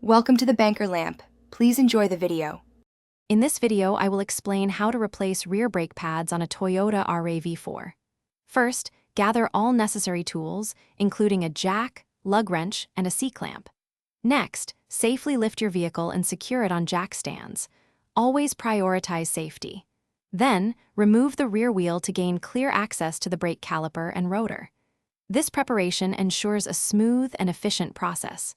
Welcome to the Banker Lamp. Please enjoy the video. In this video, I will explain how to replace rear brake pads on a Toyota RAV4. First, gather all necessary tools, including a jack, lug wrench, and a C-clamp. Next, safely lift your vehicle and secure it on jack stands. Always prioritize safety. Then, remove the rear wheel to gain clear access to the brake caliper and rotor. This preparation ensures a smooth and efficient process.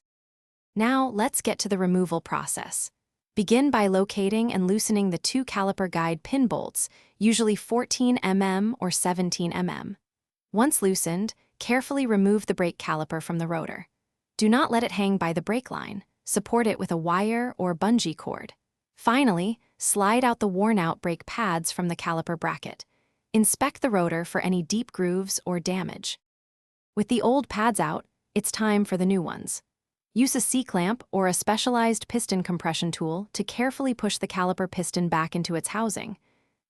Now, let's get to the removal process. Begin by locating and loosening the two caliper guide pin bolts, usually 14 mm or 17 mm. Once loosened, carefully remove the brake caliper from the rotor. Do not let it hang by the brake line. Support it with a wire or bungee cord. Finally, slide out the worn-out brake pads from the caliper bracket. Inspect the rotor for any deep grooves or damage. With the old pads out, it's time for the new ones. Use a C-clamp or a specialized piston compression tool to carefully push the caliper piston back into its housing.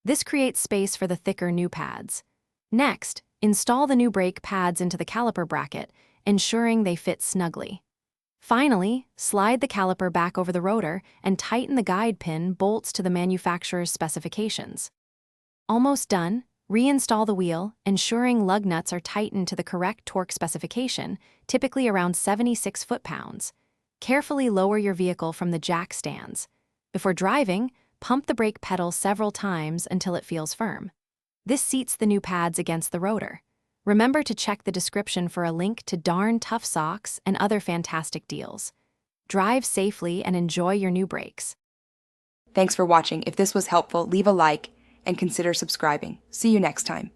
This creates space for the thicker new pads. Next, install the new brake pads into the caliper bracket, ensuring they fit snugly. Finally, slide the caliper back over the rotor and tighten the guide pin bolts to the manufacturer's specifications. Almost done, reinstall the wheel, ensuring lug nuts are tightened to the correct torque specification, typically around 76 foot-pounds. Carefully lower your vehicle from the jack stands. Before driving, pump the brake pedal several times until it feels firm. This seats the new pads against the rotor. Remember to check the description for a link to darn tough socks and other fantastic deals. Drive safely and enjoy your new brakes. Thanks for watching. If this was helpful, leave a like and consider subscribing. See you next time.